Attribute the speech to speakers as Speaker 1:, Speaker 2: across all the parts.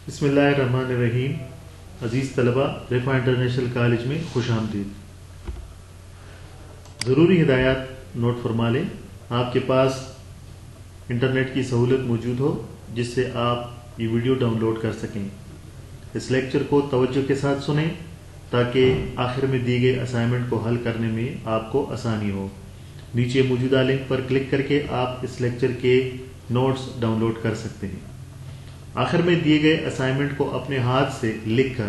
Speaker 1: بسم اللہ الرحمن الرحیم. عزیز طلبہ، رفا انٹرنیشنل کالج میں خوش آمدید. ضروری ہدایات نوٹ فرما لیں. آپ کے پاس انٹرنیٹ کی سہولت موجود ہو جس سے آپ یہ ویڈیو ڈاؤن لوڈ کر سکیں. اس لیکچر کو توجہ کے ساتھ سنیں تاکہ آخر میں دی گئے اسائنمنٹ کو حل کرنے میں آپ کو آسانی ہو. نیچے موجودہ لنک پر کلک کر کے آپ اس لیکچر کے نوٹس ڈاؤن لوڈ کر سکتے ہیں. آخر میں دیے گئے اسائنمنٹ کو اپنے ہاتھ سے لکھ کر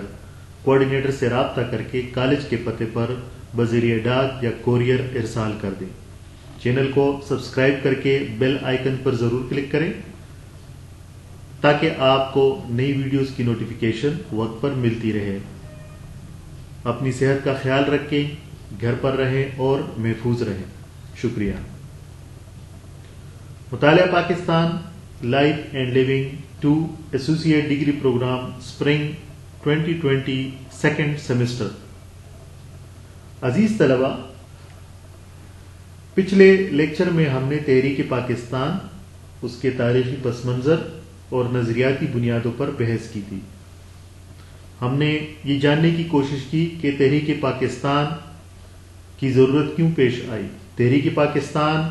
Speaker 1: کوآرڈینیٹر سے رابطہ کر کے کالج کے پتے پر بذریعہ ڈاک یا کوریئر ارسال کر دیں. چینل کو سبسکرائب کر کے بیل آئیکن پر ضرور کلک کریں تاکہ آپ کو نئی ویڈیوز کی نوٹیفیکیشن وقت پر ملتی رہے. اپنی صحت کا خیال رکھیں، گھر پر رہیں اور محفوظ رہیں. شکریہ. مطالعہ Pakistan life and living 2 associate degree programme spring 2020 second semester. عزیز طلبہ، پچھلے لیکچر میں ہم نے تحریک پاکستان، اس کے تاریخی پس منظر اور نظریاتی بنیادوں پر بحث کی تھی. ہم نے یہ جاننے کی کوشش کی کہ تحریک پاکستان کی ضرورت کیوں پیش آئی، تحریک پاکستان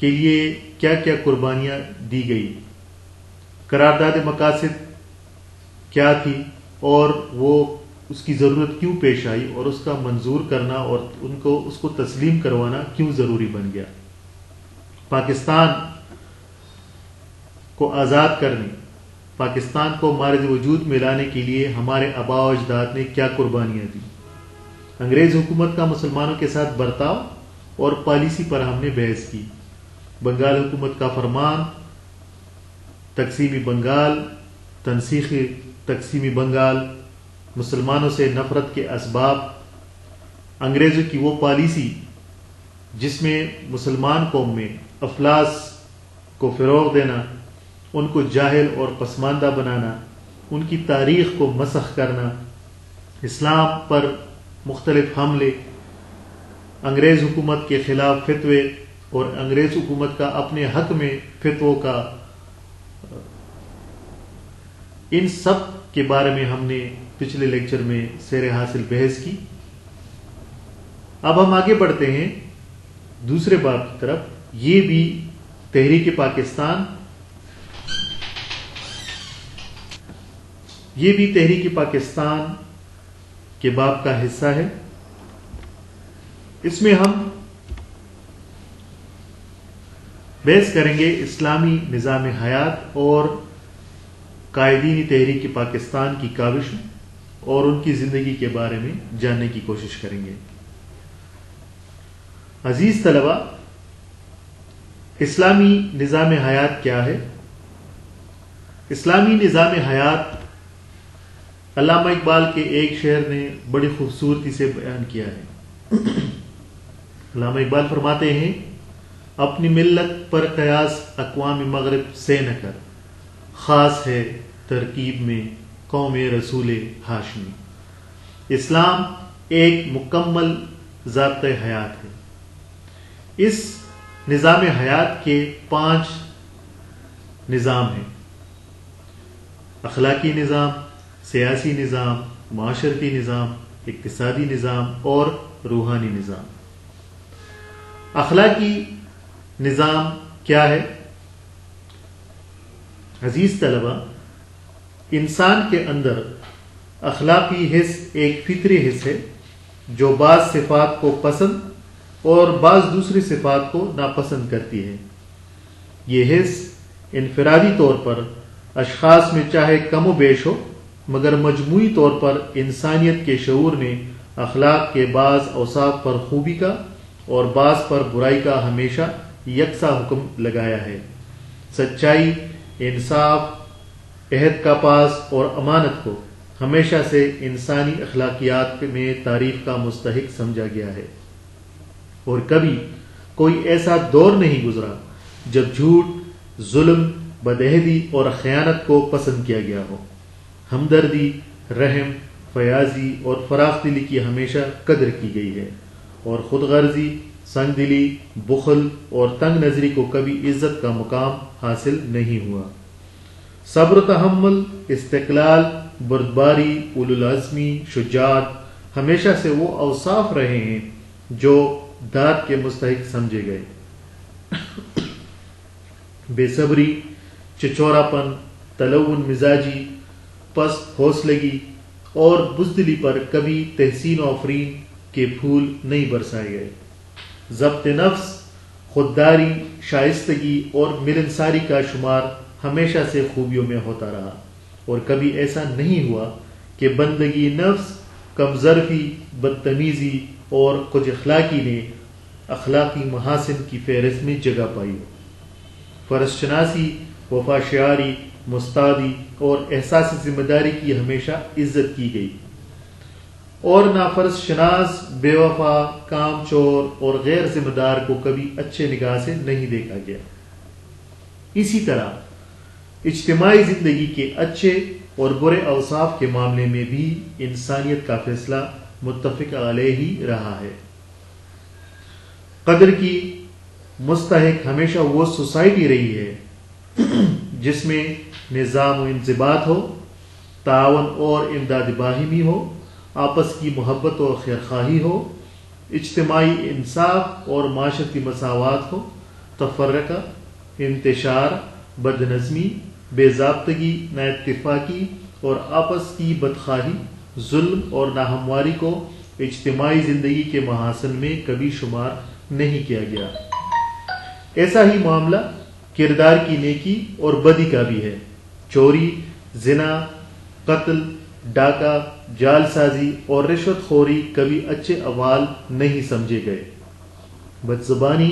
Speaker 1: کے لیے کیا کیا قربانیاں دی گئی، قرارداد مقاصد کیا تھی اور وہ اس کی ضرورت کیوں پیش آئی اور اس کا منظور کرنا اور اس کو تسلیم کروانا کیوں ضروری بن گیا. پاکستان کو آزاد کرنے، پاکستان کو مارد وجود میں لانے کے لیے ہمارے آباء و اجداد نے کیا قربانیاں دی. انگریز حکومت کا مسلمانوں کے ساتھ برتاؤ اور پالیسی پر ہم نے بحث کی. بنگال حکومت کا فرمان، تقسیمی بنگال، تنسیخی تقسیمی بنگال، مسلمانوں سے نفرت کے اسباب، انگریزوں کی وہ پالیسی جس میں مسلمان قوم میں افلاس کو فروغ دینا، ان کو جاہل اور پسماندہ بنانا، ان کی تاریخ کو مسخ کرنا، اسلام پر مختلف حملے، انگریز حکومت کے خلاف فتوے اور انگریز حکومت کا اپنے حق میں فتووں کا، ان سب کے بارے میں ہم نے پچھلے لیکچر میں سیر حاصل بحث کی. اب ہم آگے بڑھتے ہیں دوسرے باب کی طرف. یہ بھی تحریک پاکستان کے باب کا حصہ ہے. اس میں ہم بحث کریں گے اسلامی نظام حیات اور قائدین تحریک پاکستان کی کاوشوں اور ان کی زندگی کے بارے میں جاننے کی کوشش کریں گے. عزیز طلبہ، اسلامی نظام حیات کیا ہے؟ اسلامی نظام حیات علامہ اقبال کے ایک شعر نے بڑی خوبصورتی سے بیان کیا ہے. علامہ اقبال فرماتے ہیں، اپنی ملت پر قیاس اقوام مغرب سے نہ کر، خاص ہے ترکیب میں قوم رسول ہاشمی. اسلام ایک مکمل ضابطۂ حیات ہے. اس نظام حیات کے 5 نظام ہیں: اخلاقی نظام، سیاسی نظام، معاشرتی نظام، اقتصادی نظام اور روحانی نظام. اخلاقی نظام کیا ہے؟ عزیز طلبہ، انسان کے اندر اخلاقی حص ایک فطری حص ہے جو بعض صفات کو پسند اور بعض دوسری صفات کو ناپسند کرتی ہے. یہ حص انفرادی طور پر اشخاص میں چاہے کم و بیش ہو، مگر مجموعی طور پر انسانیت کے شعور نے اخلاق کے بعض اوصاف پر خوبی کا اور بعض پر برائی کا ہمیشہ یکساں حکم لگایا ہے. سچائی، انصاف، عہد کا پاس اور امانت کو ہمیشہ سے انسانی اخلاقیات میں تعریف کا مستحق سمجھا گیا ہے، اور کبھی کوئی ایسا دور نہیں گزرا جب جھوٹ، ظلم، بدعہدی اور خیانت کو پسند کیا گیا ہو. ہمدردی، رحم، فیاضی اور فراخ دلی کی ہمیشہ قدر کی گئی ہے، اور خود غرضی، سنگ دلی، بخل اور تنگ نظری کو کبھی عزت کا مقام حاصل نہیں ہوا. صبر و تحمل، استقلال، بردباری، اولو العزمی، شجاعت ہمیشہ سے وہ اوصاف رہے ہیں جو داد کے مستحق سمجھے گئے۔ بے صبری، چچوراپن، تلون مزاجی، پست حوصلگی اور بزدلی پر کبھی تحسین و آفرین کے پھول نہیں برسائے گئے۔ ضبط نفس، خودداری، شائستگی اور ملنساری کا شمار ہمیشہ سے خوبیوں میں ہوتا رہا، اور کبھی ایسا نہیں ہوا کہ بندگی نفس، کمظرفی، بدتمیزی اور کچھ اخلاقی نے اخلاقی محاسن کی فہرست میں جگہ پائی ہو۔ فرض شناسی، وفا شعاری، مستعدی اور احساس ذمہ داری کی ہمیشہ عزت کی گئی، اور نافرض شناس، بے وفا، کام چور اور غیر ذمہ دار کو کبھی اچھے نگاہ سے نہیں دیکھا گیا۔ اسی طرح اجتماعی زندگی کے اچھے اور برے اوصاف کے معاملے میں بھی انسانیت کا فیصلہ متفق علیہ ہی رہا ہے۔ قدر کی مستحق ہمیشہ وہ سوسائٹی رہی ہے جس میں نظام و انضباط ہو، تعاون اور امداد باہمی ہو، آپس کی محبت و خیرخواہی ہو، اجتماعی انصاف اور معاشرتی مساوات ہو، تفرقہ، انتشار، بد نظمی، بے ضابطگی، نا اتفاقی اور آپس کی بدخواہی، ظلم اور ناہمواری کو اجتماعی زندگی کے محاسن میں کبھی شمار نہیں کیا گیا۔ ایسا ہی معاملہ کردار کی نیکی اور بدی کا بھی ہے۔ چوری، زنا، قتل، ڈاکہ، جال سازی اور رشوت خوری کبھی اچھے اعمال نہیں سمجھے گئے۔ بدزبانی،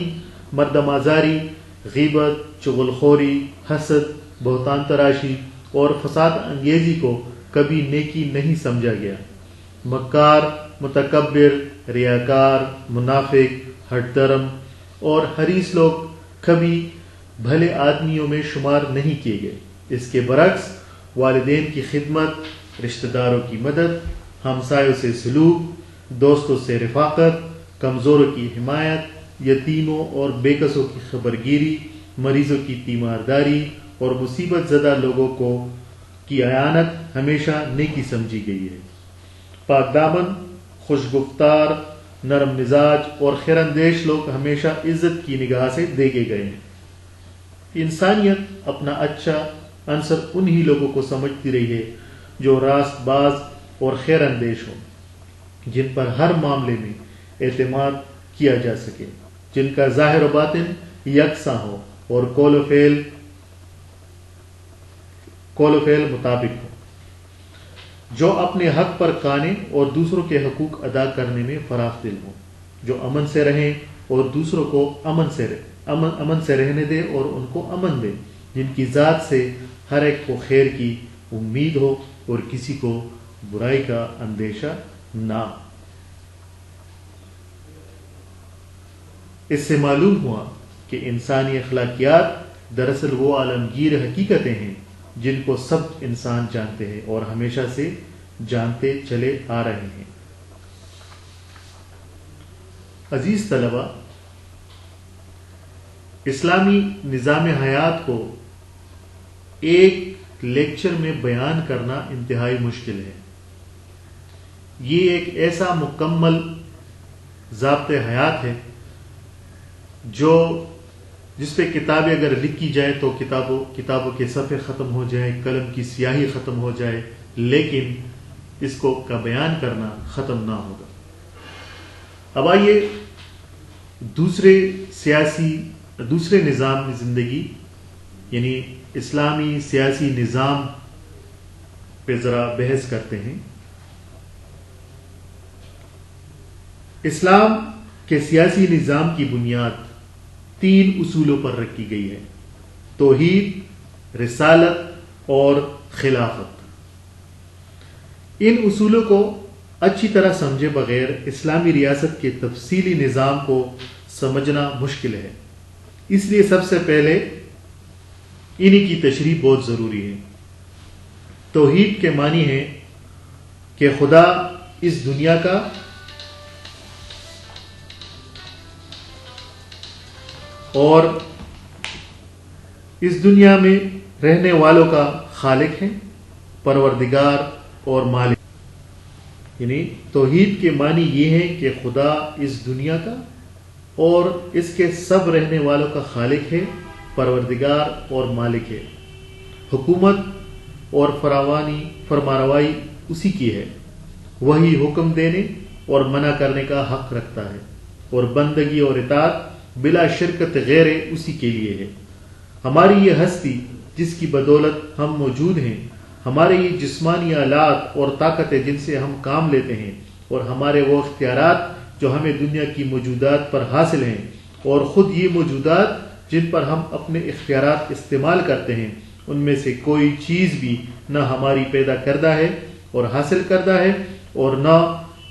Speaker 1: مردم آزاری، غیبت، چغل خوری، حسد، بہتان تراشی اور فساد انگیزی کو کبھی نیکی نہیں سمجھا گیا۔ مکار، متکبر، ریاکار، منافق، ہٹ درم اور حریص لوگ کبھی بھلے آدمیوں میں شمار نہیں کیے گئے۔ اس کے برعکس والدین کی خدمت، رشتہ داروں کی مدد، ہمسایوں سے سلوک، دوستوں سے رفاقت، کمزوروں کی حمایت، یتیموں اور بے کسوں کی خبرگیری، مریضوں کی تیمارداری اور مصیبت زدہ لوگوں کی اعانت ہمیشہ نیکی سمجھی گئی ہے۔ پاک دامن، خوش گفتار، نرم مزاج اور خیر اندیش لوگ ہمیشہ عزت کی نگاہ سے دیکھے گئے ہیں۔ انسانیت اپنا اچھا عنصر انہی لوگوں کو سمجھتی رہی ہے جو راست باز اور خیر اندیش ہوں، جن پر ہر معاملے میں اعتماد کیا جا سکے، جن کا ظاہر و باطن یکساں ہو اور قول و فعل مطابق ہو، جو اپنے حق پر قانے اور دوسروں کے حقوق ادا کرنے میں فراخ دل ہوں، جو امن سے رہیں اور دوسروں کو امن سے رہنے دے اور ان کو امن دے، جن کی ذات سے ہر ایک کو خیر کی امید ہو اور کسی کو برائی کا اندیشہ نہ۔ اس سے معلوم ہوا کہ انسانی اخلاقیات دراصل وہ عالمگیر حقیقتیں ہیں جن کو سب انسان جانتے ہیں اور ہمیشہ سے جانتے چلے آ رہے ہیں۔ عزیز طلبہ، اسلامی نظام حیات کو ایک لیکچر میں بیان کرنا انتہائی مشکل ہے۔ یہ ایک ایسا مکمل ضابط حیات ہے جس پہ کتابیں اگر لکھی جائے تو کتابوں کے صفحے ختم ہو جائیں، قلم کی سیاہی ختم ہو جائے، لیکن اس کا بیان کرنا ختم نہ ہوگا۔ اب آئیے دوسرے نظام زندگی یعنی اسلامی سیاسی نظام پہ ذرا بحث کرتے ہیں۔ اسلام کے سیاسی نظام کی بنیاد 3 اصولوں پر رکھی گئی ہے: توحید، رسالت اور خلافت۔ ان اصولوں کو اچھی طرح سمجھے بغیر اسلامی ریاست کے تفصیلی نظام کو سمجھنا مشکل ہے، اس لیے سب سے پہلے انہی کی تشریح بہت ضروری ہے۔ توحید کے معنی ہے کہ خدا اس دنیا کا اور اس دنیا میں رہنے والوں کا خالق ہیں، پروردگار اور مالک. یعنی توحید کے معنی یہ ہے کہ خدا اس دنیا کا اور اس کے سب رہنے والوں کا خالق ہے، پروردگار اور مالک ہے. حکومت اور فرمانروائی اسی کی ہے. وہی حکم دینے اور منع کرنے کا حق رکھتا ہے، اور بندگی اور اطاعت بلا شرکت غیر اسی کے لیے ہے. ہماری یہ ہستی جس کی بدولت ہم موجود ہیں، ہمارے یہ جسمانی آلات اور طاقتیں جن سے ہم کام لیتے ہیں، اور ہمارے وہ اختیارات جو ہمیں دنیا کی موجودات پر حاصل ہیں، اور خود یہ موجودات جن پر ہم اپنے اختیارات استعمال کرتے ہیں، ان میں سے کوئی چیز بھی نہ ہماری پیدا کردہ ہے اور حاصل کردہ ہے، اور نہ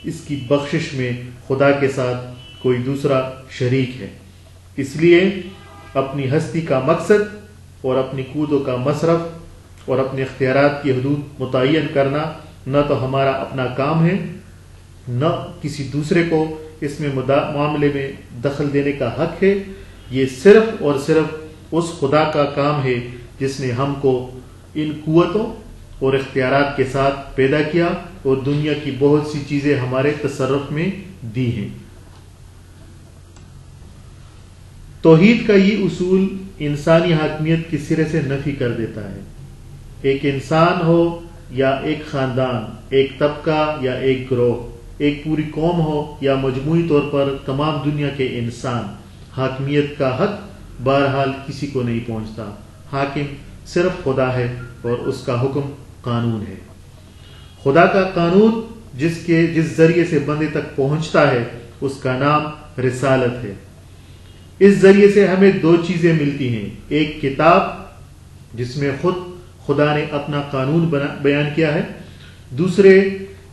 Speaker 1: اس کی بخشش میں خدا کے ساتھ کوئی دوسرا شریک ہے. اس لیے اپنی ہستی کا مقصد اور اپنی قوتوں کا مصرف اور اپنے اختیارات کی حدود متعین کرنا نہ تو ہمارا اپنا کام ہے، نہ کسی دوسرے کو اس میں معاملے میں دخل دینے کا حق ہے. یہ صرف اور صرف اس خدا کا کام ہے جس نے ہم کو ان قوتوں اور اختیارات کے ساتھ پیدا کیا اور دنیا کی بہت سی چیزیں ہمارے تصرف میں دی ہیں. توحید کا یہ اصول انسانی حاکمیت کی سرے سے نفی کر دیتا ہے. ایک انسان ہو یا ایک خاندان، ایک طبقہ یا ایک گروہ، ایک پوری قوم ہو یا مجموعی طور پر تمام دنیا کے انسان، حاکمیت کا حق بہرحال کسی کو نہیں پہنچتا. حاکم صرف خدا ہے اور اس کا حکم قانون ہے. خدا کا قانون جس ذریعے سے بندے تک پہنچتا ہے اس کا نام رسالت ہے. اس ذریعے سے ہمیں دو چیزیں ملتی ہیں، ایک کتاب جس میں خود خدا نے اپنا قانون بیان کیا ہے، دوسرے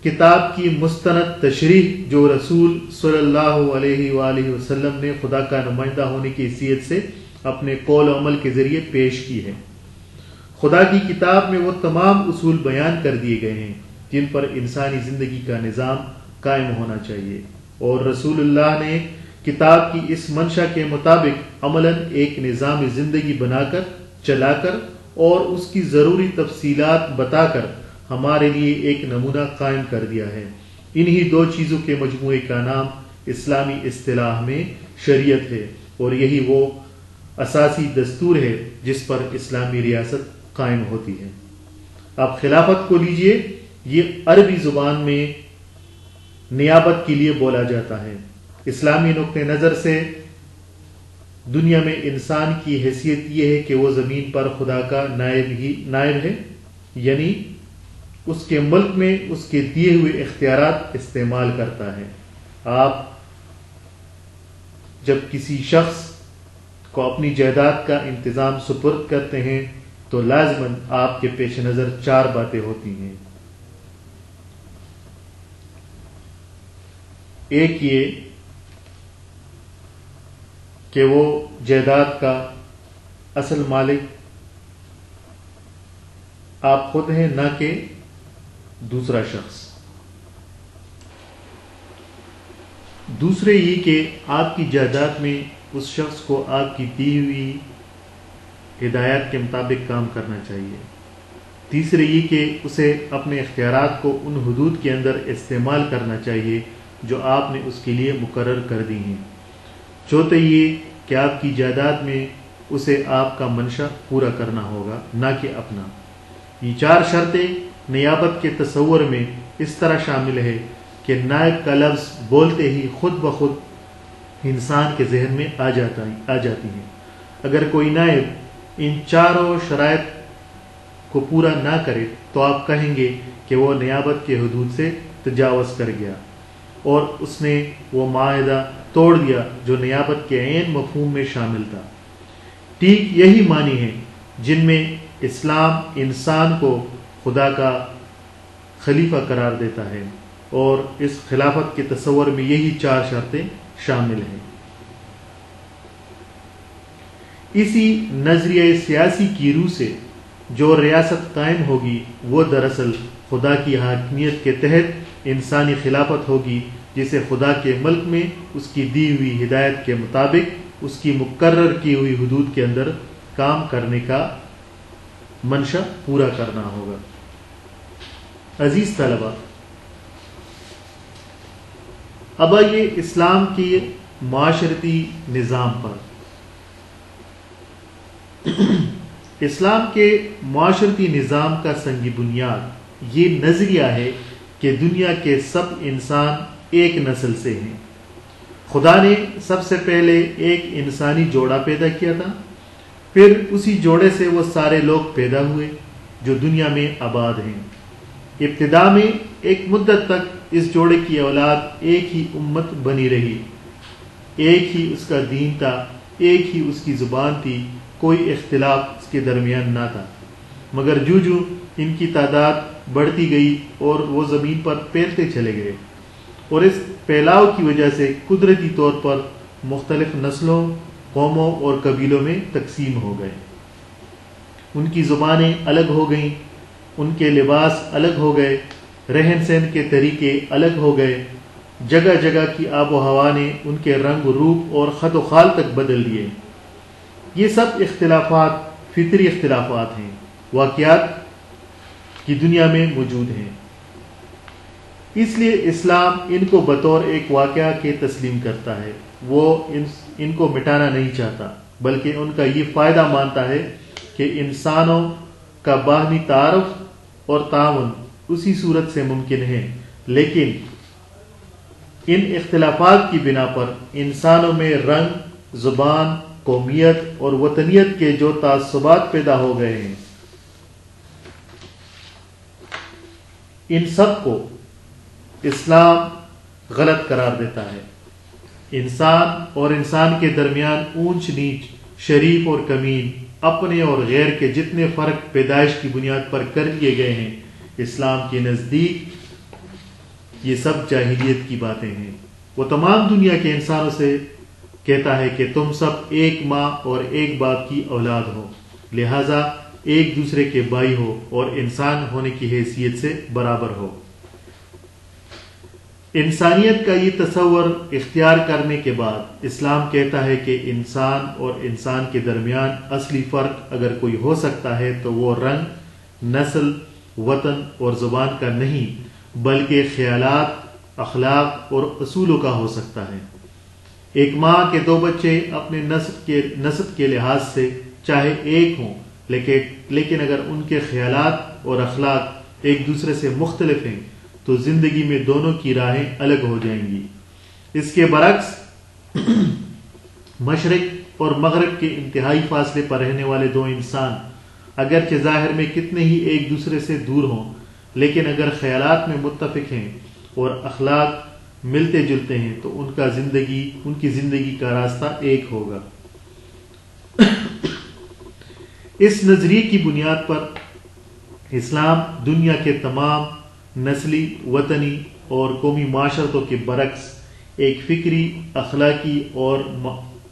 Speaker 1: کتاب کی مستند تشریح جو رسول صلی اللہ علیہ وآلہ وسلم نے خدا کا نمائندہ ہونے کی حیثیت سے اپنے قول و عمل کے ذریعے پیش کی ہے. خدا کی کتاب میں وہ تمام اصول بیان کر دیے گئے ہیں جن پر انسانی زندگی کا نظام قائم ہونا چاہیے، اور رسول اللہ نے کتاب کی اس منشا کے مطابق عملاً ایک نظام زندگی بنا کر، چلا کر اور اس کی ضروری تفصیلات بتا کر ہمارے لیے ایک نمونہ قائم کر دیا ہے. انہی دو چیزوں کے مجموعے کا نام اسلامی اصطلاح میں شریعت ہے، اور یہی وہ اساسی دستور ہے جس پر اسلامی ریاست قائم ہوتی ہے. اب خلافت کو لیجئے، یہ عربی زبان میں نیابت کے لیے بولا جاتا ہے. اسلامی نقطہ نظر سے دنیا میں انسان کی حیثیت یہ ہے کہ وہ زمین پر خدا کا نائب ہے، یعنی اس کے ملک میں اس کے دیے ہوئے اختیارات استعمال کرتا ہے. آپ جب کسی شخص کو اپنی جائیداد کا انتظام سپرد کرتے ہیں تو لازماً آپ کے پیش نظر چار باتیں ہوتی ہیں. ایک یہ کہ وہ جائیداد کا اصل مالک آپ خود ہیں، نہ کہ دوسرا شخص. دوسرے یہ کہ آپ کی جائیداد میں اس شخص کو آپ کی دی ہوئی ہدایات کے مطابق کام کرنا چاہیے. تیسرے یہ کہ اسے اپنے اختیارات کو ان حدود کے اندر استعمال کرنا چاہیے جو آپ نے اس کے لیے مقرر کر دی ہیں. چوتھے یہ کہ آپ کی جائیداد میں اسے آپ کا منشا پورا کرنا ہوگا، نہ کہ اپنا. یہ چار شرطیں نیابت کے تصور میں اس طرح شامل ہے کہ نائب کا لفظ بولتے ہی خود بخود انسان کے ذہن میں آ جاتی ہیں. اگر کوئی نائب ان چاروں شرائط کو پورا نہ کرے تو آپ کہیں گے کہ وہ نیابت کے حدود سے تجاوز کر گیا اور اس نے وہ معاہدہ توڑ دیا جو نیابت کے عین مفہوم میں شامل تھا. ٹھیک یہی معنی ہیں جن میں اسلام انسان کو خدا کا خلیفہ قرار دیتا ہے، اور اس خلافت کے تصور میں یہی چار شرطیں شامل ہیں. اسی نظریہ سیاسی کی روح سے جو ریاست قائم ہوگی وہ دراصل خدا کی حاکمیت کے تحت انسانی خلافت ہوگی، جسے خدا کے ملک میں اس کی دی ہوئی ہدایت کے مطابق اس کی مقرر کی ہوئی حدود کے اندر کام کرنے کا منشا پورا کرنا ہوگا۔ عزیز طلبہ، اب آئیے اسلام کے معاشرتی نظام پر۔ اسلام کے معاشرتی نظام کا سنگ بنیاد یہ نظریہ ہے کہ دنیا کے سب انسان ایک نسل سے ہیں۔ خدا نے سب سے پہلے ایک انسانی جوڑا پیدا کیا تھا، پھر اسی جوڑے سے وہ سارے لوگ پیدا ہوئے جو دنیا میں آباد ہیں۔ ابتدا میں ایک مدت تک اس جوڑے کی اولاد ایک ہی امت بنی رہی، ایک ہی اس کا دین تھا، ایک ہی اس کی زبان تھی، کوئی اختلاف اس کے درمیان نہ تھا۔ مگر جو ان کی تعداد بڑھتی گئی اور وہ زمین پر پھیلتے چلے گئے، اور اس پھیلاؤ کی وجہ سے قدرتی طور پر مختلف نسلوں، قوموں اور قبیلوں میں تقسیم ہو گئے۔ ان کی زبانیں الگ ہو گئیں، ان کے لباس الگ ہو گئے، رہن سہن کے طریقے الگ ہو گئے، جگہ جگہ کی آب و ہوا نے ان کے رنگ روپ اور خط و خال تک بدل دیے۔ یہ سب اختلافات فطری اختلافات ہیں، واقعات کی دنیا میں موجود ہیں۔ اس لیے اسلام ان کو بطور ایک واقعہ کے تسلیم کرتا ہے۔ وہ ان کو مٹانا نہیں چاہتا، بلکہ ان کا یہ فائدہ مانتا ہے کہ انسانوں کا باہمی تعارف اور تعاون اسی صورت سے ممکن ہے، لیکن ان اختلافات کی بنا پر انسانوں میں رنگ، زبان، قومیت اور وطنیت کے جو تعصبات پیدا ہو گئے ہیں، ان سب کو اسلام غلط قرار دیتا ہے۔ انسان اور انسان کے درمیان اونچ نیچ، شریف اور کمین، اپنے اور غیر کے جتنے فرق پیدائش کی بنیاد پر کر لیے گئے ہیں، اسلام کے نزدیک یہ سب جاہلیت کی باتیں ہیں۔ وہ تمام دنیا کے انسانوں سے کہتا ہے کہ تم سب ایک ماں اور ایک باپ کی اولاد ہو، لہذا ایک دوسرے کے بھائی ہو اور انسان ہونے کی حیثیت سے برابر ہو۔ انسانیت کا یہ تصور اختیار کرنے کے بعد اسلام کہتا ہے کہ انسان اور انسان کے درمیان اصلی فرق اگر کوئی ہو سکتا ہے تو وہ رنگ، نسل، وطن اور زبان کا نہیں، بلکہ خیالات، اخلاق اور اصولوں کا ہو سکتا ہے۔ ایک ماں کے دو بچے اپنے نسب کے لحاظ سے چاہے ایک ہوں، لیکن اگر ان کے خیالات اور اخلاق ایک دوسرے سے مختلف ہیں تو زندگی میں دونوں کی راہیں الگ ہو جائیں گی۔ اس کے برعکس مشرق اور مغرب کے انتہائی فاصلے پر رہنے والے دو انسان اگرچہ ظاہر میں کتنے ہی ایک دوسرے سے دور ہوں، لیکن اگر خیالات میں متفق ہیں اور اخلاق ملتے جلتے ہیں تو ان کی زندگی کا راستہ ایک ہوگا۔ اس نظریے کی بنیاد پر اسلام دنیا کے تمام نسلی، وطنی اور قومی معاشرتوں کے برعکس ایک فکری، اخلاقی اور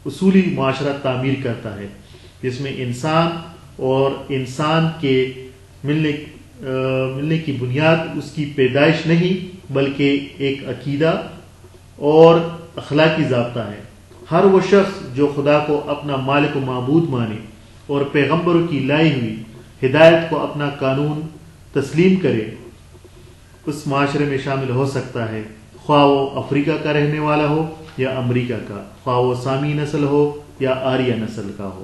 Speaker 1: اصولی معاشرہ تعمیر کرتا ہے، جس میں انسان اور انسان کے ملنے کی بنیاد اس کی پیدائش نہیں بلکہ ایک عقیدہ اور اخلاقی ضابطہ ہے۔ ہر وہ شخص جو خدا کو اپنا مالک و معبود مانے اور پیغمبروں کی لائی ہوئی ہدایت کو اپنا قانون تسلیم کرے، اس معاشرے میں شامل ہو سکتا ہے، خواہ وہ افریقہ کا رہنے والا ہو یا امریکہ کا، خواہ وہ سامی نسل ہو یا آریہ نسل کا ہو،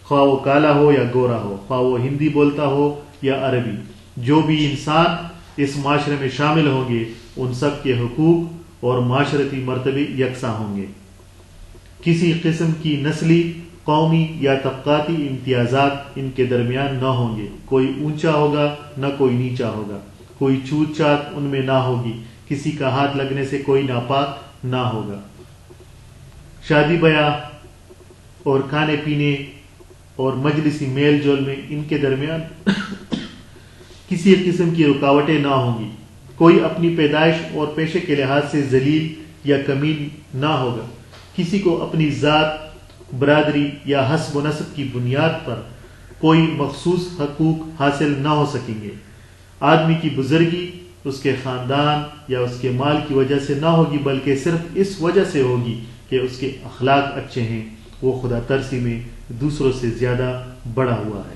Speaker 1: خواہ وہ کالا ہو یا گورا ہو، خواہ وہ ہندی بولتا ہو یا عربی۔ جو بھی انسان اس معاشرے میں شامل ہوں گے ان سب کے حقوق اور معاشرتی مرتبے یکساں ہوں گے۔ کسی قسم کی نسلی، قومی یا طبقاتی امتیازات ان کے درمیان نہ ہوں گے، کوئی اونچا ہوگا نہ کوئی نیچا ہوگا، کوئی چھوت چھات ان میں نہ ہوگی، کسی کا ہاتھ لگنے سے کوئی ناپاک نہ ہوگا۔ شادی بیاہ اور کھانے پینے اور مجلسی میل جول میں ان کے درمیان کسی قسم کی رکاوٹیں نہ ہوں گی، کوئی اپنی پیدائش اور پیشے کے لحاظ سے ذلیل یا کمین نہ ہوگا، کسی کو اپنی ذات، برادری یا حسب و نسب کی بنیاد پر کوئی مخصوص حقوق حاصل نہ ہو سکیں گے۔ آدمی کی بزرگی اس کے خاندان یا اس کے مال کی وجہ سے نہ ہوگی بلکہ صرف اس وجہ سے ہوگی کہ اس کے اخلاق اچھے ہیں، وہ خدا ترسی میں دوسروں سے زیادہ بڑا ہوا ہے۔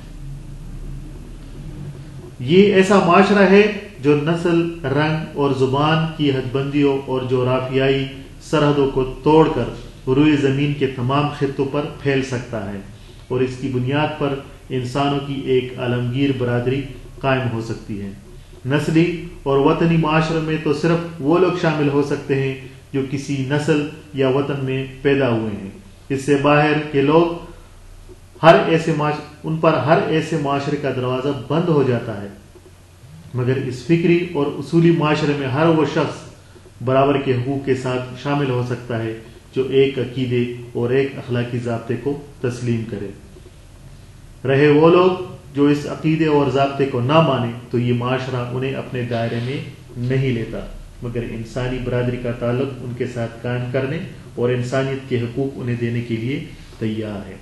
Speaker 1: یہ ایسا معاشرہ ہے جو نسل، رنگ اور زبان کی حد بندیوں اور جغرافیائی سرحدوں کو توڑ کر روئے زمین کے تمام خطوں پر پھیل سکتا ہے، اور اس کی بنیاد پر انسانوں کی ایک عالمگیر برادری قائم ہو سکتی ہے۔ نسلی اور وطنی معاشرے میں تو صرف وہ لوگ شامل ہو سکتے ہیں جو کسی نسل یا وطن میں پیدا ہوئے ہیں۔ اس سے باہر کے لوگ ان پر ہر ایسے معاشرے کا دروازہ بند ہو جاتا ہے، مگر اس فکری اور اصولی معاشرے میں ہر وہ شخص برابر کے حقوق کے ساتھ شامل ہو سکتا ہے جو ایک عقیدے اور ایک اخلاقی ضابطے کو تسلیم کرے۔ رہے وہ لوگ جو اس عقیدے اور ضابطے کو نہ مانے تو یہ معاشرہ انہیں اپنے دائرے میں نہیں لیتا، مگر انسانی برادری کا تعلق ان کے ساتھ قائم کرنے اور انسانیت کے حقوق انہیں دینے کے لیے تیار ہے۔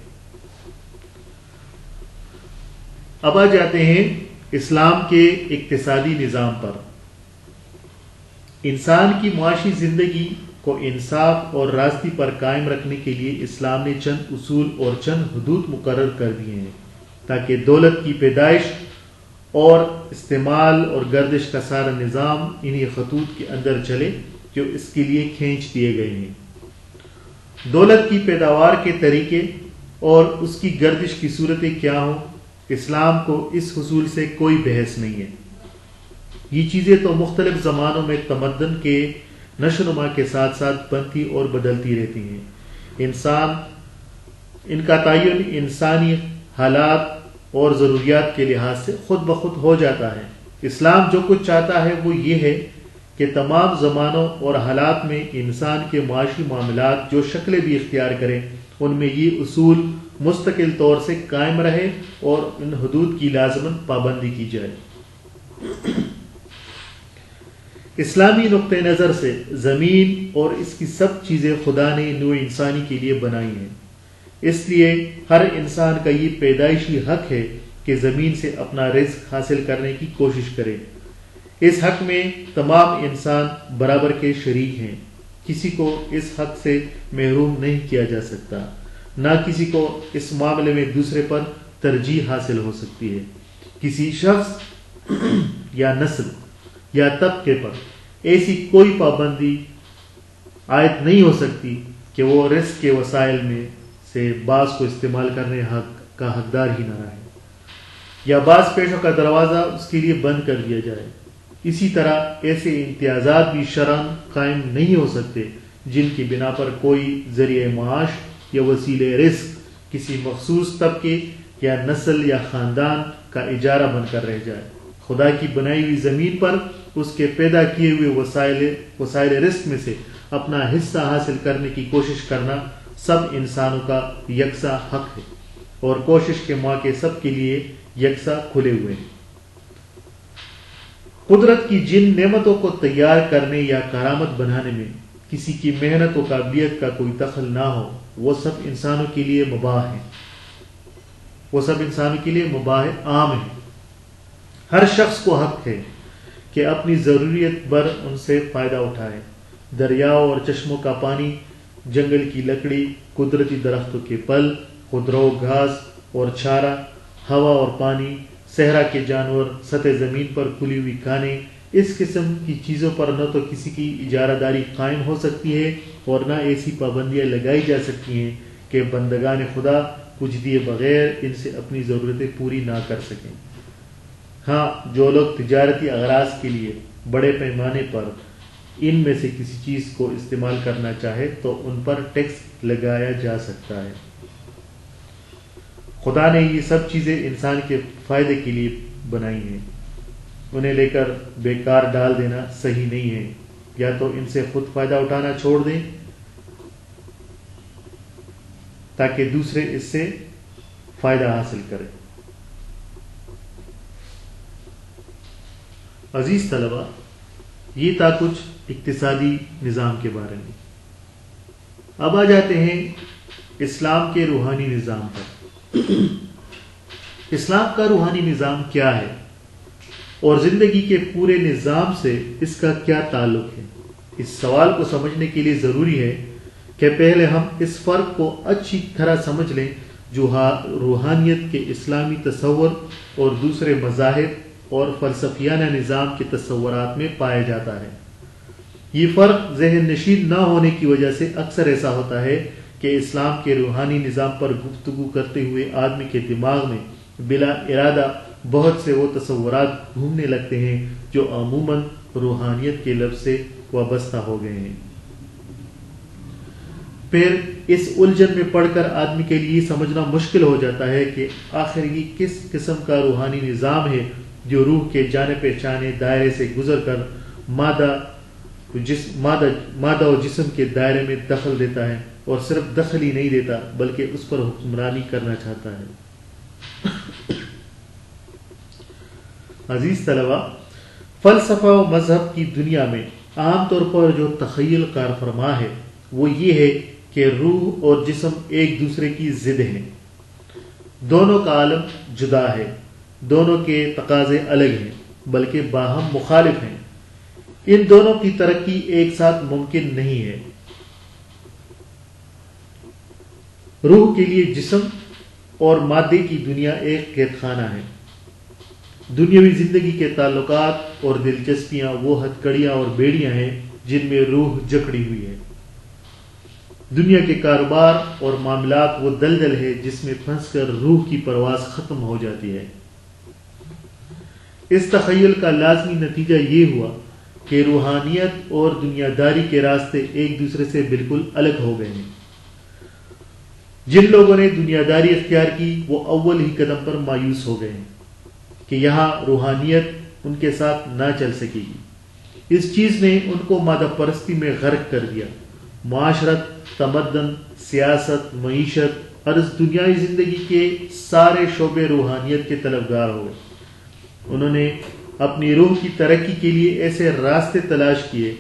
Speaker 1: اب آ جاتے ہیں اسلام کے اقتصادی نظام پر۔ انسان کی معاشی زندگی کو انصاف اور راستی پر قائم رکھنے کے لیے اسلام نے چند اصول اور چند حدود مقرر کر دیے ہیں تاکہ دولت کی پیدائش اور استعمال اور گردش کا سارا نظام انہی خطوط کے اندر چلے جو اس کے لیے کھینچ دیے گئے ہیں۔ دولت کی پیداوار کے طریقے اور اس کی گردش کی صورتیں کیا ہوں، اسلام کو اس حصول سے کوئی بحث نہیں ہے۔ یہ چیزیں تو مختلف زمانوں میں تمدن کے نشو و نما کے ساتھ ساتھ بنتی اور بدلتی رہتی ہیں۔ ان کا تعین انسانی حالات اور ضروریات کے لحاظ سے خود بخود ہو جاتا ہے۔ اسلام جو کچھ چاہتا ہے وہ یہ ہے کہ تمام زمانوں اور حالات میں انسان کے معاشی معاملات جو شکلیں بھی اختیار کریں ان میں یہ اصول مستقل طور سے قائم رہے اور ان حدود کی لازماً پابندی کی جائے۔ اسلامی نقطہ نظر سے زمین اور اس کی سب چیزیں خدا نے نوع انسانی کے لیے بنائی ہیں، اس لیے ہر انسان کا یہ پیدائشی حق ہے کہ زمین سے اپنا رزق حاصل کرنے کی کوشش کرے۔ اس حق میں تمام انسان برابر کے شریک ہیں، کسی کو اس حق سے محروم نہیں کیا جا سکتا، نہ کسی کو اس معاملے میں دوسرے پر ترجیح حاصل ہو سکتی ہے۔ کسی شخص یا نسل یا طبقے پر ایسی کوئی پابندی عائد نہیں ہو سکتی کہ وہ رزق کے وسائل میں سے بعض کو استعمال کرنے کا حقدار ہی نہ رہے، یا بعض پیشوں کا دروازہ اس کے لیے بند کر دیا جائے۔ اسی طرح ایسے امتیازات بھی شرعاً قائم نہیں ہو سکتے جن کی بنا پر کوئی ذریعہ معاش یا وسیلہ رزق کسی مخصوص طبقے یا نسل یا خاندان کا اجارہ بن کر رہ جائے۔ خدا کی بنائی ہوئی زمین پر اس کے پیدا کیے ہوئے وسائل رزق میں سے اپنا حصہ حاصل کرنے کی کوشش کرنا سب انسانوں کا یکساں حق ہے، اور کوشش کے مواقع سب کے لیے یکساں کھلے ہوئے ہیں۔ قدرت کی جن نعمتوں کو تیار کرنے یا کارآمد بنانے میں کسی کی محنت و قابلیت کا کوئی دخل نہ ہو، وہ سب انسانوں کے لیے مباح ہیں، وہ سب انسانوں کے لیے مباح عام ہیں۔ ہر شخص کو حق ہے کہ اپنی ضروریت بھر ان سے فائدہ اٹھائے۔ دریاؤں اور چشموں کا پانی، جنگل کی لکڑی، قدرتی درختوں کے پھل، خضرو گھاس اور چارہ، ہوا اور پانی، صحرا کے جانور، سطح زمین پر کھلی ہوئی کھانے، اس قسم کی چیزوں پر نہ تو کسی کی اجارہ داری قائم ہو سکتی ہے اور نہ ایسی پابندیاں لگائی جا سکتی ہیں کہ بندگان خدا کچھ دیے بغیر ان سے اپنی ضرورتیں پوری نہ کر سکیں۔ ہاں، جو لوگ تجارتی اغراض کے لیے بڑے پیمانے پر ان میں سے کسی چیز کو استعمال کرنا چاہے تو ان پر ٹیکس لگایا جا سکتا ہے۔ خدا نے یہ سب چیزیں انسان کے فائدے کے لیے بنائی ہیں، انہیں لے کر بیکار ڈال دینا صحیح نہیں ہے۔ یا تو ان سے خود فائدہ اٹھانا چھوڑ دیں تاکہ دوسرے اس سے فائدہ حاصل کریں۔ عزیز طلبہ، یہ تھا کچھ اقتصادی نظام کے بارے میں۔ اب آ جاتے ہیں اسلام کے روحانی نظام پر۔ اسلام کا روحانی نظام کیا ہے اور زندگی کے پورے نظام سے اس کا کیا تعلق ہے؟ اس سوال کو سمجھنے کے لیے ضروری ہے کہ پہلے ہم اس فرق کو اچھی طرح سمجھ لیں جو روحانیت کے اسلامی تصور اور دوسرے مذاہب اور فلسفیانہ نظام کے تصورات میں پایا جاتا ہے۔ یہ فرق ذہن نشین نہ ہونے کی وجہ سے اکثر ایسا ہوتا ہے کہ اسلام کے روحانی نظام پر گفتگو کرتے ہوئے آدمی کے دماغ میں بلا ارادہ بہت سے وہ تصورات گھومنے لگتے ہیں جو عموماً روحانیت کے لفظ سے وابستہ ہو گئے ہیں۔ پھر اس الجھن میں پڑھ کر آدمی کے لیے سمجھنا مشکل ہو جاتا ہے کہ آخر یہ کس قسم کا روحانی نظام ہے جو روح کے جانے پہچانے دائرے سے گزر کر مادہ و جسم کے دائرے میں دخل دیتا ہے، اور صرف دخل ہی نہیں دیتا بلکہ اس پر حکمرانی کرنا چاہتا ہے۔ عزیز طلبہ، فلسفہ و مذہب کی دنیا میں عام طور پر جو تخیل کار فرما ہے وہ یہ ہے کہ روح اور جسم ایک دوسرے کی ضد ہیں، دونوں کا عالم جدا ہے، دونوں کے تقاضے الگ ہیں بلکہ باہم مخالف ہیں، ان دونوں کی ترقی ایک ساتھ ممکن نہیں ہے۔ روح کے لیے جسم اور مادے کی دنیا ایک قید خانہ ہے۔ دنیاوی زندگی کے تعلقات اور دلچسپیاں وہ ہتھکڑیاں اور بیڑیاں ہیں جن میں روح جکڑی ہوئی ہے۔ دنیا کے کاروبار اور معاملات وہ دلدل ہے جس میں پھنس کر روح کی پرواز ختم ہو جاتی ہے۔ اس تخیل کا لازمی نتیجہ یہ ہوا کہ روحانیت اور دنیا داری کے راستے ایک دوسرے سے بالکل الگ ہو گئے ہیں۔ جن لوگوں نے دنیا داری اختیار کی وہ اول ہی قدم پر مایوس ہو گئے ہیں کہ یہاں روحانیت ان کے ساتھ نہ چل سکے گی۔ اس چیز نے ان کو مادہ پرستی میں غرق کر دیا۔ معاشرت، تمدن، سیاست، معیشت اور اس دنیائی زندگی کے سارے شعبے روحانیت کے طلبگار ہو گئے۔ انہوں نے اپنی روح کی ترقی کے لیے ایسے راستے تلاش کیے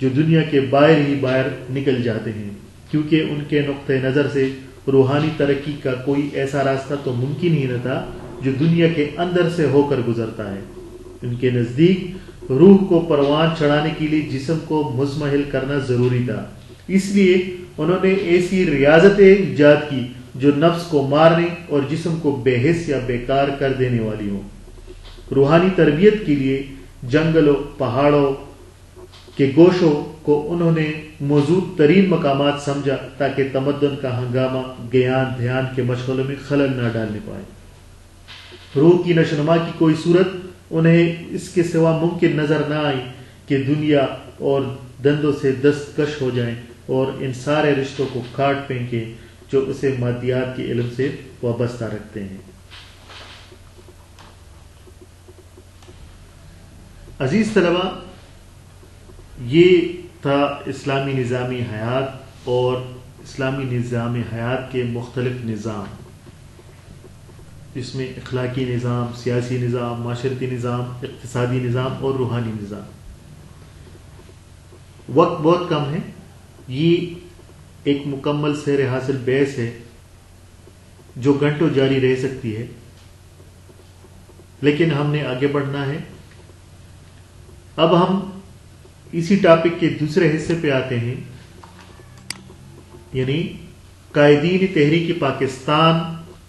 Speaker 1: جو دنیا کے باہر ہی باہر نکل جاتے ہیں، کیونکہ ان کے نقطہ نظر سے روحانی ترقی کا کوئی ایسا راستہ تو ممکن ہی نہ تھا جو دنیا کے اندر سے ہو کر گزرتا ہے۔ ان کے نزدیک روح کو پروان چڑھانے کے لیے جسم کو مزمحل کرنا ضروری تھا، اس لیے انہوں نے ایسی ریاضتیں ایجاد کی جو نفس کو مارنے اور جسم کو بے حس یا بیکار کر دینے والی ہوں۔ روحانی تربیت کے لیے جنگلوں، پہاڑوں کے گوشوں کو انہوں نے موجود ترین مقامات سمجھا تاکہ تمدن کا ہنگامہ گیان دھیان کے مشغلوں میں خلل نہ ڈالنے پائے۔ روح کی نشوونما کی کوئی صورت انہیں اس کے سوا ممکن نظر نہ آئی کہ دنیا اور دندوں سے دستکش ہو جائیں اور ان سارے رشتوں کو کاٹ پھینکیں جو اسے مادیات کے علم سے وابستہ رکھتے ہیں۔ عزیز طلبہ، یہ تھا اسلامی نظام حیات اور اسلامی نظام حیات کے مختلف نظام، جس میں اخلاقی نظام، سیاسی نظام، معاشرتی نظام، اقتصادی نظام اور روحانی نظام۔ وقت بہت کم ہے، یہ ایک مکمل سیر حاصل بحث ہے جو گھنٹوں جاری رہ سکتی ہے، لیکن ہم نے آگے بڑھنا ہے۔ اب ہم اسی ٹاپک کے دوسرے حصے پہ آتے ہیں، یعنی قائدین تحریک پاکستان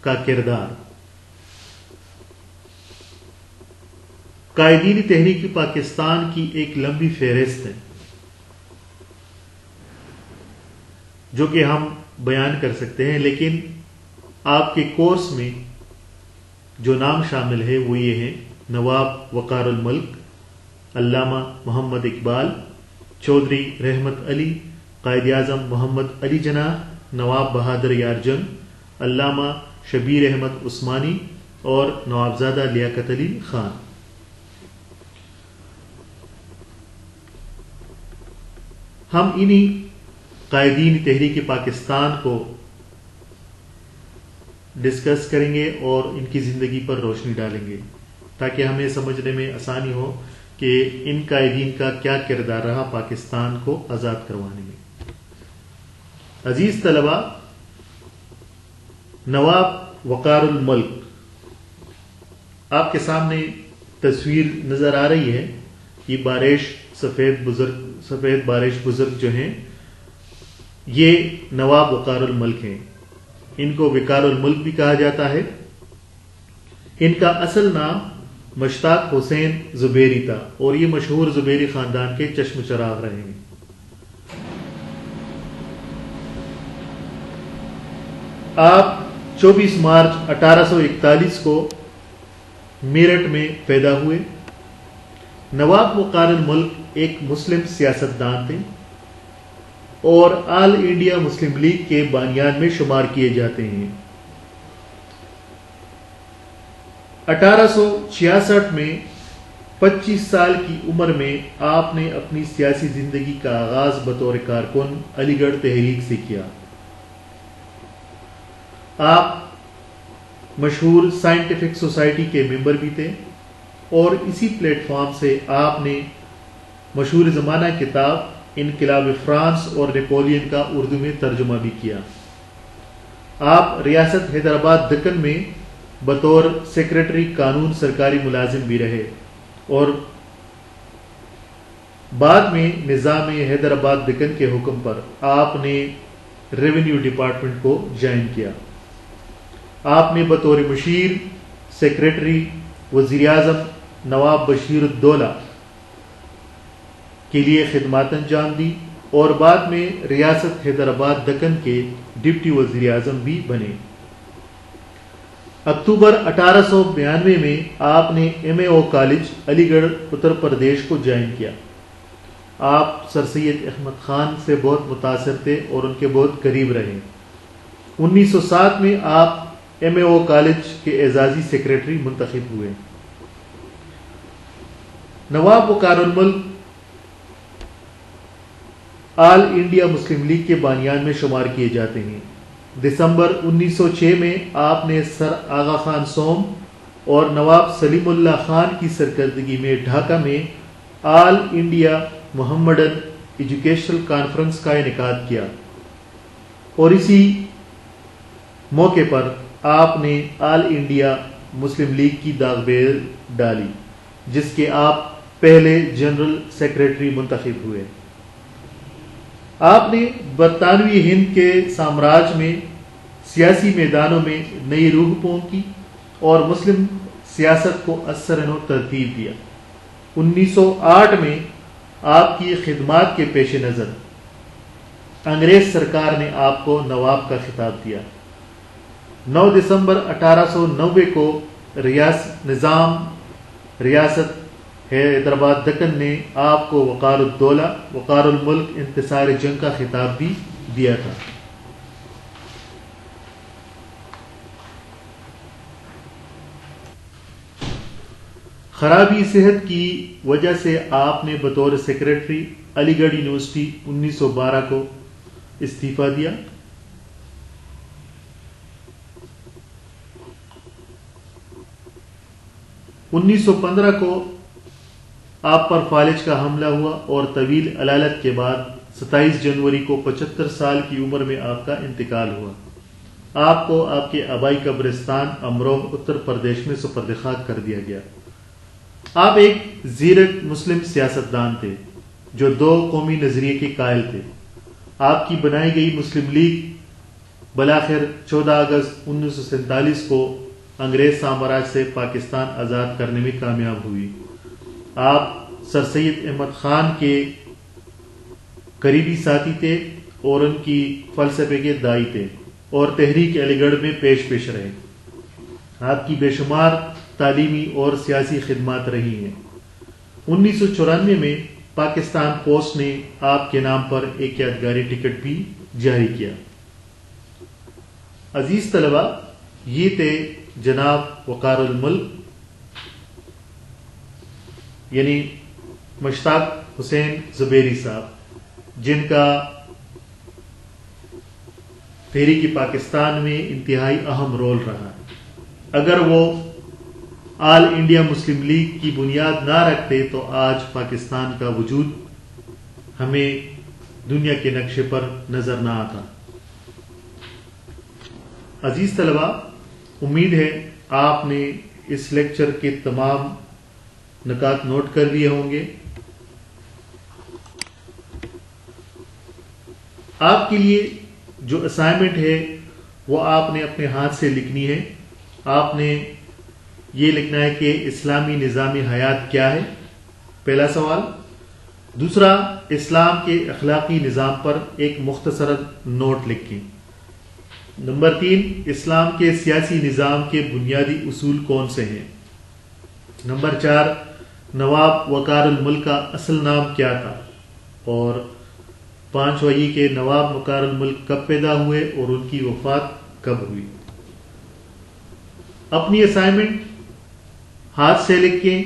Speaker 1: کا کردار۔ قائدین تحریک پاکستان کی ایک لمبی فہرست ہے جو کہ ہم بیان کر سکتے ہیں، لیکن آپ کے کورس میں جو نام شامل ہے وہ یہ ہیں: نواب وقار الملک، علامہ محمد اقبال، چودھری رحمت علی، قائد اعظم محمد علی جناح، نواب بہادر یار جنگ، علامہ شبیر احمد عثمانی اور نوابزادہ لیاقت علی خان۔ ہم انہی قائدین تحریک پاکستان کو ڈسکس کریں گے اور ان کی زندگی پر روشنی ڈالیں گے تاکہ ہمیں سمجھنے میں آسانی ہو کہ ان قائدین کا کیا کردار رہا پاکستان کو آزاد کروانے میں۔ عزیز طلبہ، نواب وقار الملک، آپ کے سامنے تصویر نظر آ رہی ہے۔ یہ بارش سفید بارش بزرگ جو ہیں یہ نواب وقار الملک ہیں۔ ان کو وقار الملک بھی کہا جاتا ہے۔ ان کا اصل نام مشتاق حسین زبیری تھا اور یہ مشہور زبیری خاندان کے چشم چراغ رہے ہیں۔ آپ 24 مارچ 1841 کو میرٹھ میں پیدا ہوئے۔ نواب وقار الملک ایک مسلم سیاستدان تھے اور آل انڈیا مسلم لیگ کے بانیان میں شمار کیے جاتے ہیں۔ 1866 میں 25 سال کی عمر میں آپ نے اپنی سیاسی زندگی کا آغاز بطور کارکن علی گڑھ تحریک سے کیا۔ آپ مشہور سائنٹیفک سوسائٹی کے ممبر بھی تھے اور اسی پلیٹ فارم سے آپ نے مشہور زمانہ کتاب انقلاب فرانس اور نیپولین کا اردو میں ترجمہ بھی کیا۔ آپ ریاست حیدرآباد دکن میں بطور سیکرٹری قانون سرکاری ملازم بھی رہے اور بعد میں نظام حیدرآباد دکن کے حکم پر آپ نے ریونیو ڈپارٹمنٹ کو جوائن کیا۔ آپ نے بطور مشیر، سیکرٹری، وزیر اعظم نواب بشیر الدولہ کے لیے خدمات انجام دی اور بعد میں ریاست حیدرآباد دکن کے ڈپٹی وزیر اعظم بھی بنے۔ اکتوبر 1892 میں آپ نے MAO کالج علی گڑھ اتر پردیش کو جوائن کیا۔ آپ سر سید احمد خان سے بہت متاثر تھے اور ان کے بہت قریب رہے۔ 1907 میں آپ MAO کالج کے اعزازی سیکرٹری منتخب ہوئے۔ نواب وقار الملک آل انڈیا مسلم لیگ کے بانیان میں شمار کیے جاتے ہیں۔ دسمبر 1906 میں آپ نے سر آغا خان سوم اور نواب سلیم اللہ خان کی سرکردگی میں ڈھاکہ میں آل انڈیا محمڈن ایجوکیشنل کانفرنس کا انعقاد کیا اور اسی موقع پر آپ نے آل انڈیا مسلم لیگ کی داغ بیل ڈالی، جس کے آپ پہلے جنرل سیکرٹری منتخب ہوئے۔ آپ نے برطانوی ہند کے سامراج میں سیاسی میدانوں میں نئی روح پونکی اور مسلم سیاست کو اثر و ترتیب دیا۔ 1908 میں آپ کی خدمات کے پیش نظر انگریز سرکار نے آپ کو نواب کا خطاب دیا۔ 9 دسمبر 1890 کو نظام ریاست حیدرآباد دکن نے آپ کو وقار الدولہ وقار الملک انتصار جنگ کا خطاب بھی دیا تھا۔ خرابی صحت کی وجہ سے آپ نے بطور سیکرٹری علی گڑھ یونیورسٹی 1912 کو استعفیٰ دیا۔ ء1915 کو آپ پر فالج کا حملہ ہوا اور طویل علالت کے بعد 27 جنوری کو 75 سال کی عمر میں آپ کا انتقال ہوا۔ آپ کو آپ کے آبائی قبرستان امروہ اتر پردیش میں سپرد خاک کر دیا گیا۔ آپ ایک زیرک مسلم سیاستدان تھے جو 2 قومی نظریے کے قائل تھے۔ آپ کی بنائی گئی مسلم لیگ بالآخر 14 اگست 1947 کو انگریز سامراج سے پاکستان آزاد کرنے میں کامیاب ہوئی۔ آپ سر سید احمد خان کے قریبی ساتھی تھے اور ان کی فلسفے کے دائی تھے اور تحریک علی گڑھ میں پیش رہے۔ آپ کی بے شمار تعلیمی اور سیاسی خدمات رہی ہیں۔ 1994 میں پاکستان پوسٹ نے آپ کے نام پر ایک یادگاری ٹکٹ بھی جاری کیا۔ عزیز طلبہ، یہ تھے جناب وقار الملک یعنی مشتاق حسین زبیری صاحب، جن کا تحریک پاکستان میں انتہائی اہم رول رہا۔ اگر وہ آل انڈیا مسلم لیگ کی بنیاد نہ رکھتے تو آج پاکستان کا وجود ہمیں دنیا کے نقشے پر نظر نہ آتا۔ عزیز طلبہ، امید ہے آپ نے اس لیکچر کے تمام نکات نوٹ کر لیے ہوں گے۔ آپ کے لیے جو اسائنمنٹ ہے وہ آپ نے اپنے ہاتھ سے لکھنی ہے۔ آپ نے یہ لکھنا ہے کہ اسلامی نظام حیات کیا ہے، پہلا سوال۔ دوسرا، اسلام کے اخلاقی نظام پر ایک مختصر نوٹ لکھیں۔ نمبر 3، اسلام کے سیاسی نظام کے بنیادی اصول کون سے ہیں؟ نمبر 4، نواب وقار الملک کا اصل نام کیا تھا؟ اور 5واں یہ کہ نواب وقار الملک کب پیدا ہوئے اور ان کی وفات کب ہوئی؟ اپنی اسائنمنٹ ہاتھ سے لکھیں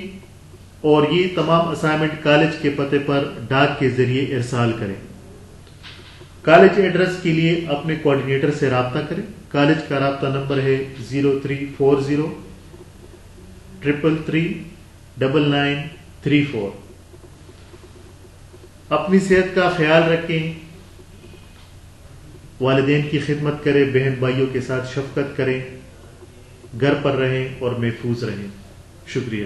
Speaker 1: اور یہ تمام اسائنمنٹ کالج کے پتے پر ڈاک کے ذریعے ارسال کریں۔ کالج ایڈریس کے لیے اپنے کوآرڈینیٹر سے رابطہ کریں۔ کالج کا رابطہ نمبر ہے 0340 333 9934۔ اپنی صحت کا خیال رکھیں، والدین کی خدمت کریں، بہن بھائیوں کے ساتھ شفقت کریں، گھر پر رہیں اور محفوظ رہیں۔ شکریہ۔